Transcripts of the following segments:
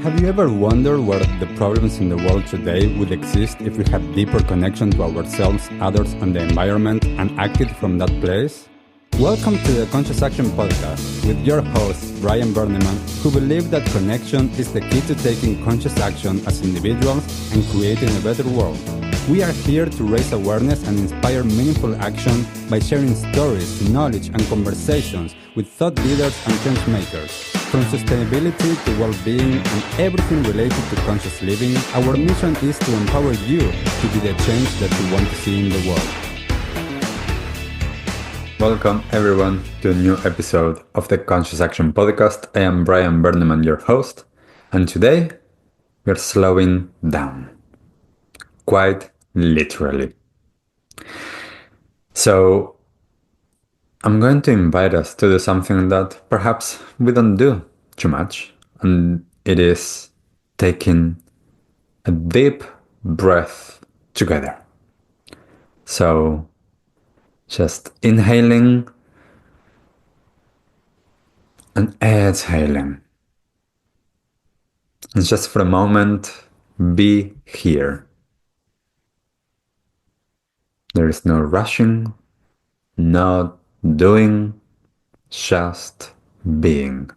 Have you ever wondered where the problems in the world today would exist if we had deeper connection to ourselves, others, and the environment and acted from that place? Welcome to the Conscious Action Podcast with your host, Brian Berneman, who believe that connection is the key to taking conscious action as individuals and creating a better world. We are here to raise awareness and inspire meaningful action by sharing stories, knowledge, and conversations with thought leaders and change makers. From sustainability to well-being and everything related to conscious living, our mission is to empower you to be the change that you want to see in the world. Welcome everyone to a new episode of the Conscious Action Podcast. I am Brian Berneman, your host, and today we're slowing down. Quite literally. So I'm going to invite us to do something that perhaps we don't do too much, and it is taking a deep breath together. So just inhaling and exhaling. And just for a moment, be here. There is no rushing, not doing, just being.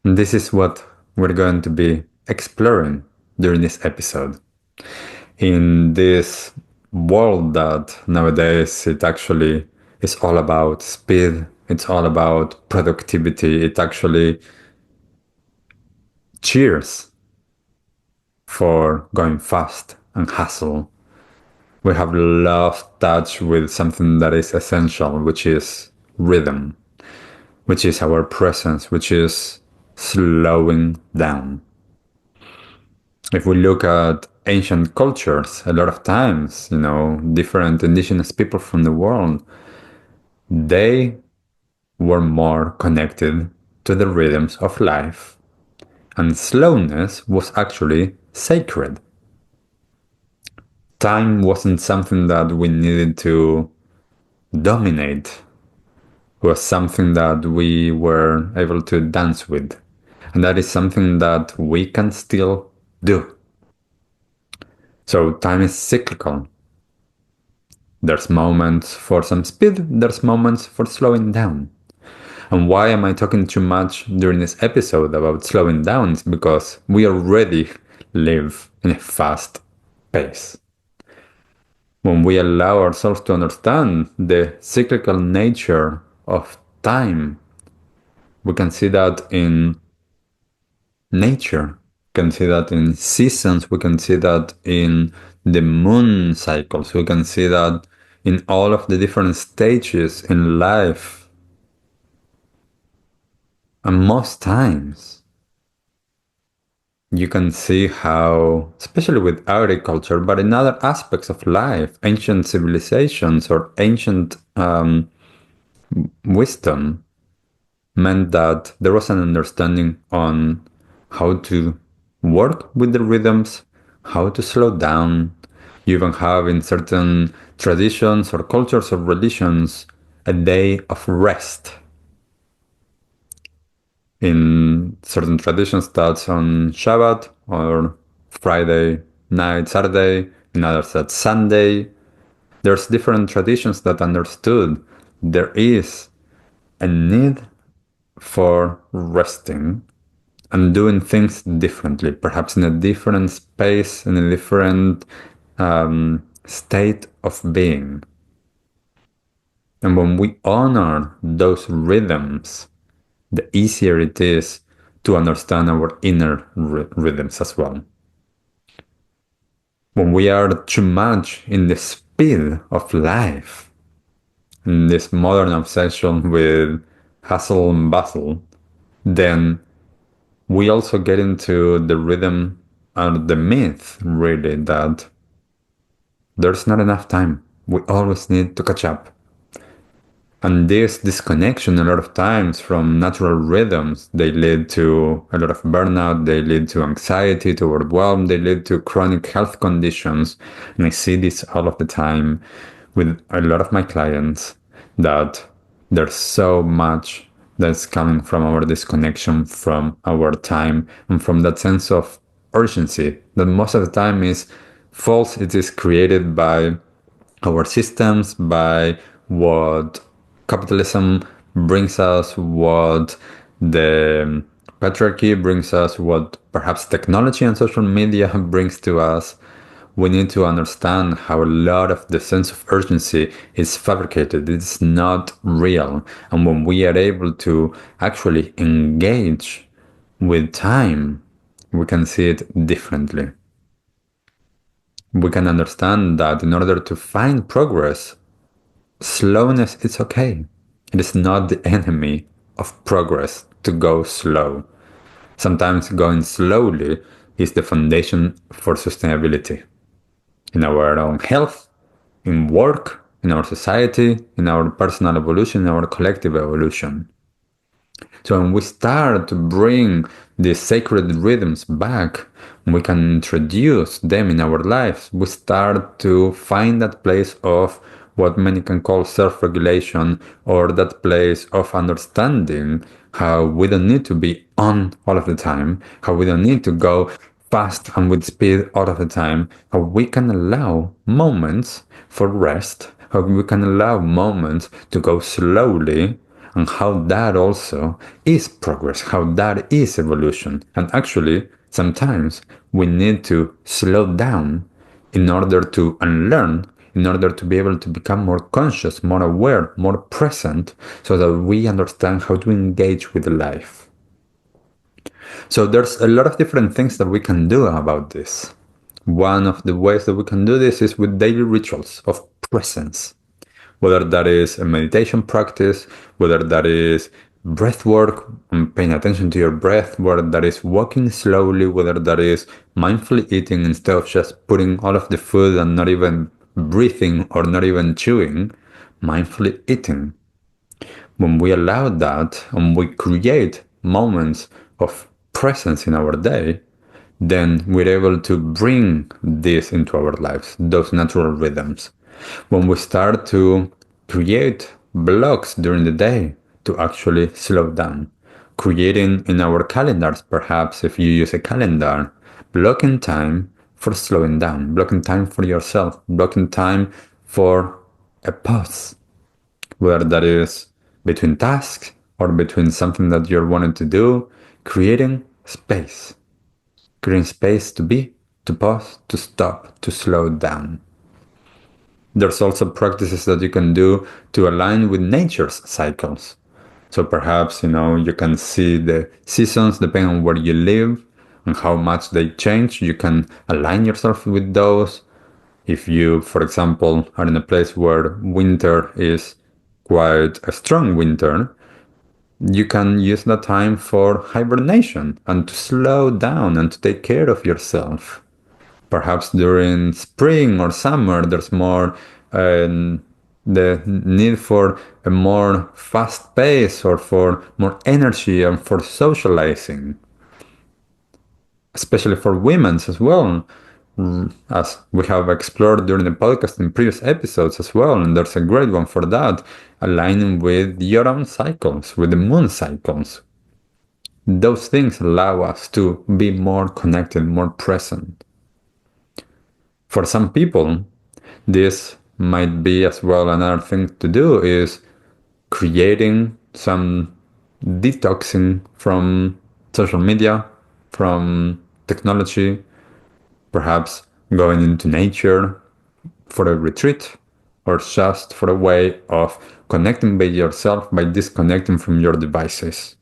And this is what we're going to be exploring during this episode. In this world that nowadays it actually is all about speed, it's all about productivity, it actually cheers for going fast and hustle. We have lost touch with something that is essential, which is rhythm, which is our presence, which is slowing down. If we look at ancient cultures, a lot of times, different indigenous people from the world, they were more connected to the rhythms of life. And slowness was actually sacred. Time wasn't something that we needed to dominate. It was something that we were able to dance with. And that is something that we can still do. So time is cyclical. There's moments for some speed, there's moments for slowing down. And why am I talking too much during this episode about slowing down? It's because we already live in a fast pace. When we allow ourselves to understand the cyclical nature of time, we can see that in nature, we can see that in seasons, we can see that in the moon cycles, we can see that in all of the different stages in life. And most times, you can see how, especially with agriculture, but in other aspects of life, ancient civilizations or ancient wisdom meant that there was an understanding on how to work with the rhythms, how to slow down. You even have in certain traditions or cultures or religions a day of rest. In certain traditions, that's on Shabbat or Friday night, Saturday. In others, that's Sunday. There's different traditions that understood there is a need for resting and doing things differently, perhaps in a different space, in a different state of being. And when we honor those rhythms, the easier it is to understand our inner rhythms as well. When we are too much in the speed of life, in this modern obsession with hustle and bustle, then we also get into the rhythm and the myth, really, that there's not enough time. We always need to catch up. And this disconnection a lot of times from natural rhythms, they lead to a lot of burnout, they lead to anxiety, to overwhelm, they lead to chronic health conditions. And I see this all of the time with a lot of my clients, that there's so much that's coming from our disconnection from our time and from that sense of urgency that most of the time is false. It is created by our systems, by what capitalism brings us, what the patriarchy brings us, what perhaps technology and social media brings to us. We need to understand how a lot of the sense of urgency is fabricated. It's not real. And when we are able to actually engage with time, we can see it differently. We can understand that in order to find progress, slowness is okay. It is not the enemy of progress to go slow. Sometimes going slowly is the foundation for sustainability in our own health, in work, in our society, in our personal evolution, in our collective evolution. So when we start to bring these sacred rhythms back, we can introduce them in our lives. We start to find that place of what many can call self-regulation, or that place of understanding how we don't need to be on all of the time, how we don't need to go fast and with speed all of the time, how we can allow moments for rest, how we can allow moments to go slowly, and how that also is progress, how that is evolution. And actually, sometimes we need to slow down in order to unlearn, in order to be able to become more conscious, more aware, more present, so that we understand how to engage with life. So there's a lot of different things that we can do about this. One of the ways that we can do this is with daily rituals of presence, whether that is a meditation practice, whether that is breath work and paying attention to your breath, whether that is walking slowly, whether that is mindfully eating instead of just putting all of the food and not even breathing or not even chewing, mindfully eating. When we allow that and we create moments of presence in our day, then we're able to bring this into our lives, those natural rhythms. When we start to create blocks during the day to actually slow down, creating in our calendars, perhaps if you use a calendar, blocking time for slowing down, blocking time for yourself, blocking time for a pause, whether that is between tasks or between something that you're wanting to do, creating space to be, to pause, to stop, to slow down. There's also practices that you can do to align with nature's cycles. So perhaps, you can see the seasons depending on where you live and how much they change. You can align yourself with those. If you, for example, are in a place where winter is quite a strong winter, you can use that time for hibernation and to slow down and to take care of yourself. Perhaps during spring or summer, there's more the need for a more fast pace or for more energy and for socializing, especially for women as well, as we have explored during the podcast in previous episodes as well. And there's a great one for that, aligning with your own cycles, with the moon cycles. Those things allow us to be more connected, more present. For some people, this might be as well another thing to do is creating some detoxing from social media, from technology, perhaps going into nature for a retreat, or just for a way of connecting with yourself by disconnecting from your devices.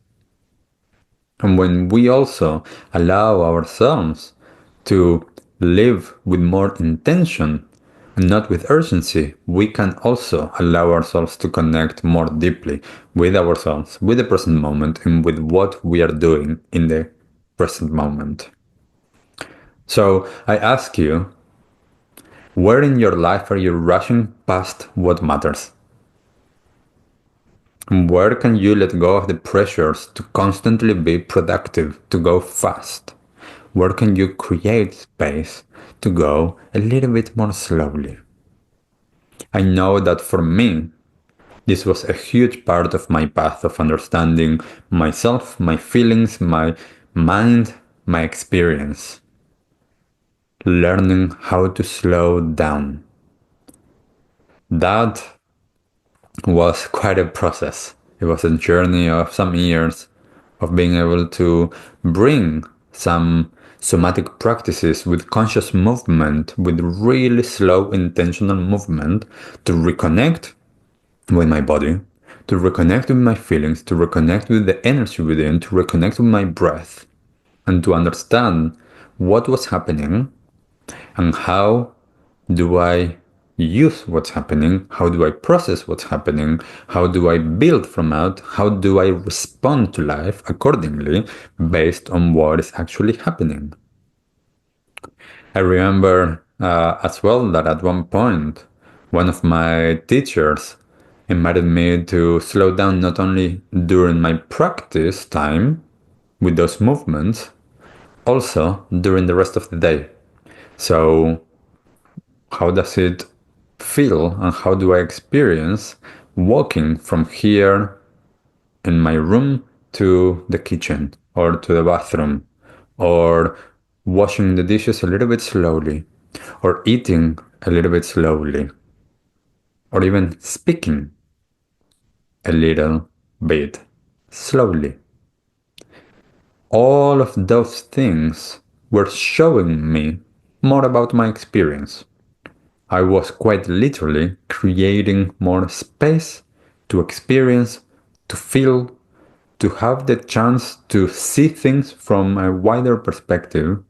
And when we also allow ourselves to live with more intention and not with urgency, we can also allow ourselves to connect more deeply with ourselves, with the present moment, and with what we are doing in the present moment. So I ask you, where in your life are you rushing past what matters? And where can you let go of the pressures to constantly be productive, to go fast? Where can you create space to go a little bit more slowly? I know that for me, This was a huge part of my path of understanding myself, my feelings, my mind, my experience. Learning how to slow down. That was quite a process. It was a journey of some years of being able to bring some somatic practices with conscious movement, with really slow intentional movement to reconnect with my body, to reconnect with my feelings, to reconnect with the energy within, to reconnect with my breath, and to understand what was happening and how do I use what's happening? How do I process what's happening? How do I build from out? How do I respond to life accordingly based on what is actually happening? I remember as well that at one point, one of my teachers invited me to slow down not only during my practice time with those movements, also during the rest of the day. So, how does it feel and how do I experience walking from here in my room to the kitchen or to the bathroom or washing the dishes a little bit slowly or eating a little bit slowly or even speaking a little bit slowly. All of those things were showing me more about my experience. I was quite literally creating more space to experience, to feel, to have the chance to see things from a wider perspective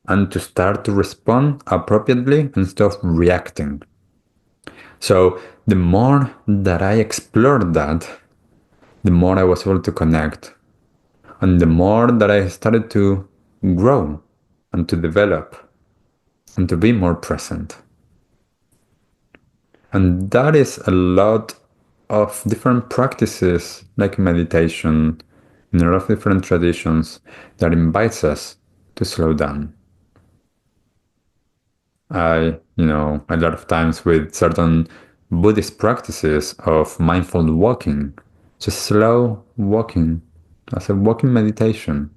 and to start to respond appropriately instead of reacting. So, the more that I explored that, the more I was able to connect, and the more that I started to grow and to develop and to be more present. And that is a lot of different practices like meditation in a lot of different traditions that invites us to slow down. A lot of times with certain Buddhist practices of mindful walking, just slow walking as a walking meditation.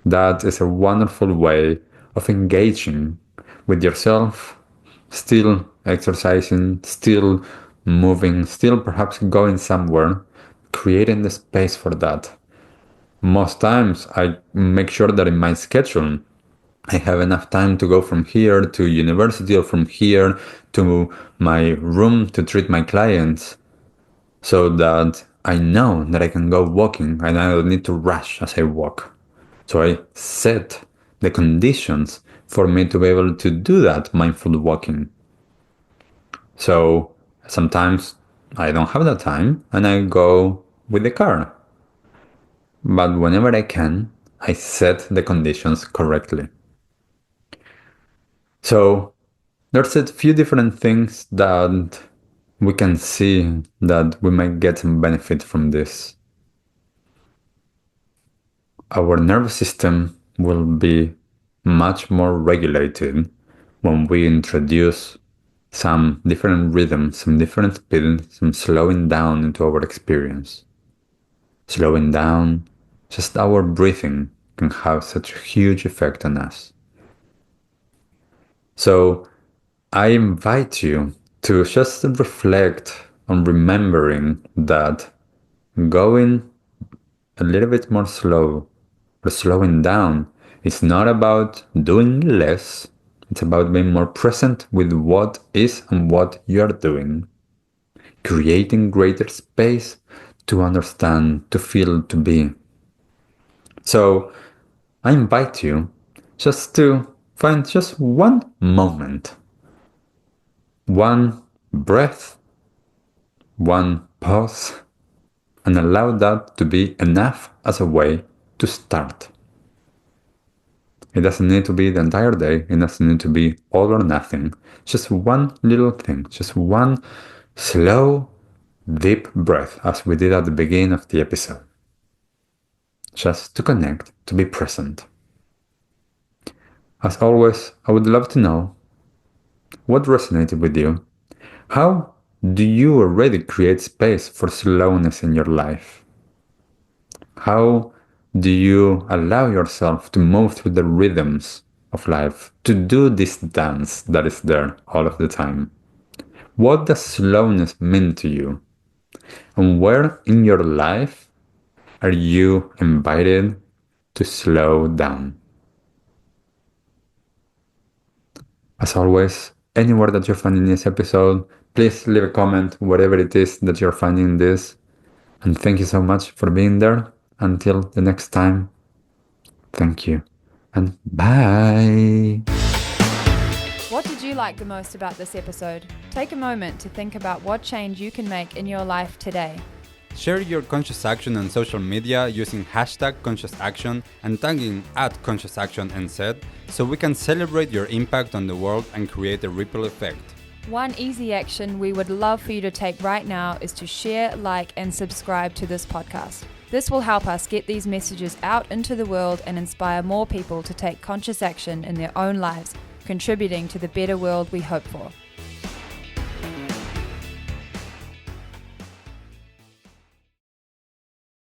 That is a wonderful way of engaging with yourself, still exercising, still moving, still perhaps going somewhere, creating the space for that. Most times I make sure that in my schedule I have enough time to go from here to university or from here to my room to treat my clients so that I know that I can go walking and I don't need to rush as I walk. So I set the conditions for me to be able to do that mindful walking. So sometimes I don't have that time and I go with the car. But whenever I can, I set the conditions correctly. So there's a few different things that we can see that we might get some benefit from this. Our nervous system will be much more regulated when we introduce some different rhythm, some different speed, some slowing down into our experience. Slowing down, just our breathing can have such a huge effect on us. So I invite you to just reflect on remembering that going a little bit more slow or slowing down is not about doing less, it's about being more present with what is and what you are doing, creating greater space to understand, to feel, to be. So I invite you just to find just one moment, one breath, one pause, and allow that to be enough as a way to start. It doesn't need to be the entire day, it doesn't need to be all or nothing. Just one little thing, just one slow, deep breath, as we did at the beginning of the episode. Just to connect, to be present. As always, I would love to know what resonated with you. How do you already create space for slowness in your life? How do you allow yourself to move through the rhythms of life, to do this dance that is there all of the time? What does slowness mean to you? And where in your life are you invited to slow down? As always, anywhere that you're finding this episode, please leave a comment, whatever it is that you're finding this. And thank you so much for being there. Until the next time, thank you and bye. What did you like the most about this episode? Take a moment to think about what change you can make in your life today. Share your conscious action on social media using #ConsciousAction and tagging @ConsciousActionNZ so we can celebrate your impact on the world and create a ripple effect. One easy action we would love for you to take right now is to share, like, and subscribe to this podcast. This will help us get these messages out into the world and inspire more people to take conscious action in their own lives, contributing to the better world we hope for.